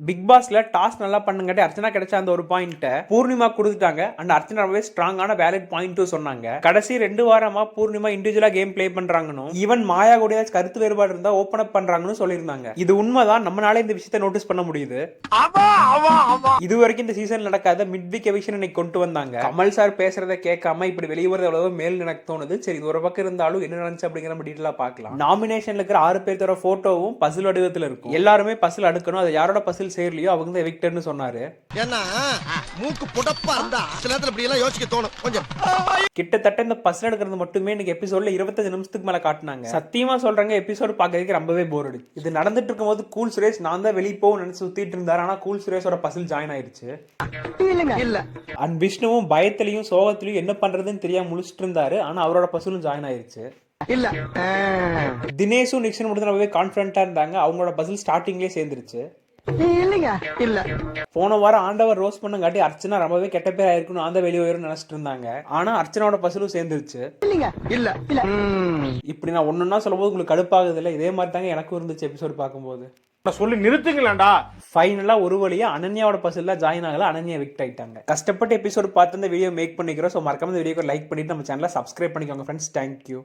Big பாஸ்ல toss நல்லா பண்ணுங்கட்டி அர்ச்சனா கிடைச்ச அந்த ஒரு பாயிண்ட பூர்ணிமா கொடுத்துட்டாங்க. அண்ட் அர்ச்சனா ரொம்பவே ஸ்ட்ராங்கான வேலிட் பாயிண்ட்டும் சொன்னாங்க. கடைசி 2 வாரமா பூர்ணிமா இண்டிவிஜுவலா கேம் பிளே பண்றாங்கன்னு, ஈவன் மாயா கூட கருத்து வேறுபாடு இருந்தா ஓபன் அப் பண்றாங்கன்னு சொல்லியிருந்தாங்க. இது உண்மைதான், நம்மளால இந்த விஷயத்தை நோட்டீஸ் பண்ண முடியுது. இது வரைக்கும் இந்த சீசன் நடக்காத மிட் வீக் எவிக்ஷன் இன்னைக்கு கொண்டு வந்தாங்க. கமல் சார் பேசுறதை கேட்காம இப்படி வெளியே வரது எவ்வளவோ மேல் எனக்கு தோணுது. சரி, இது ஒரு பக்கம் இருந்தாலும் என்ன நடந்துச்சு அப்படிங்கிற நம்ம டீட்டெயிலா பார்க்கலாம். நாமினேஷன்ல இருக்கிற 6 பேர்த்தோட போட்டோவும் பசில் வடிவத்தில் இருக்கும். எல்லாருமே பசில் அடுக்கணும். அது யாரோட பசில் சேரலையோ அவங்க தான் எவிக்டர்னு சொன்னாரு. ஏன்னா மூக்கு புடப்பா இருந்தா சில நேரத்துல இப்படி எல்லாம் யோசிக்க தோணும் கொஞ்சம். கிட்டத்தட்ட இந்த பசில் எடுக்கிறது மட்டுமே இன்னைக்கு எபிசோட்ல 25 நிமிஷத்துக்கு மேல காட்டினாங்க. சத்தியமா சொல்றாங்க, எபிசோடு பாக்கிறதுக்கு ரொம்பவே போர் அடிச்சு. இது நடந்துட்டு இருக்கும்போது கூல் சுரேஷ் நான் தான் வெளியே போக நினைச்சு சுத்திட்டு இருந்தாரு. ஆனா கூல் சுரேஷோட பசில் ஜாயின் ஆயிருச்சு. அண்ட் விஷ்ணுவும் பயத்திலையும் சோகத்திலையும் என்ன பண்றதுன்னு தெரியாம முழிச்சிட்டு இருந்தாரு. ஆனா அவரோட பசிலும் ஜாயின் ஆயிருச்சு. இல்ல தினேஷும் நிக்ஷன் மட்டும் ரொம்பவே கான்பிடண்டா இருந்தாங்க. அவங்களோட பசில் ஸ்டார்டிங்லேயே சேர்ந்துருச்சு. இல்ல போன வாரம் ஆண்டவர் ரோஸ் பண்ணங்காட்டி அர்ச்சனா ரொம்பவே கெட்ட பேர் ஆயிருக்குன்னு அந்த வெளியே வரும் நினைச்சிட்டு இருந்தாங்க. ஆனா அர்ச்சனாவோட பசிலும் சேர்ந்துருச்சு. இல்ல இப்படி நான் ஒன்னொன்னா சொல்லும் போது உங்களுக்கு கடுப்பாகுது இல்ல? இதே மாதிரி தாங்க எனக்கும் இருந்துச்சு எபிசோடு பார்க்கும்போது. சொல்லி நிறுத்துங்களேன்டா. ஃபைனலா ஒரு வழியா அனன்யாவோட பசில ஜாயின் ஆகல. அனன்யா விக்ட் ஆயிட்டாங்க. கஷ்டப்பட்டு எபிசோடு பார்த்து இந்த வீடியோ மேக் பண்ணிக்கிறோம். ஸோ மறக்காம இந்த வீடியோக்கு லைக் பண்ணிட்டு நம்ம சேனலை சப்ஸ்கிரைப் பண்ணிக்கோங்க ஃப்ரெண்ட்ஸ். தேங்க்யூ.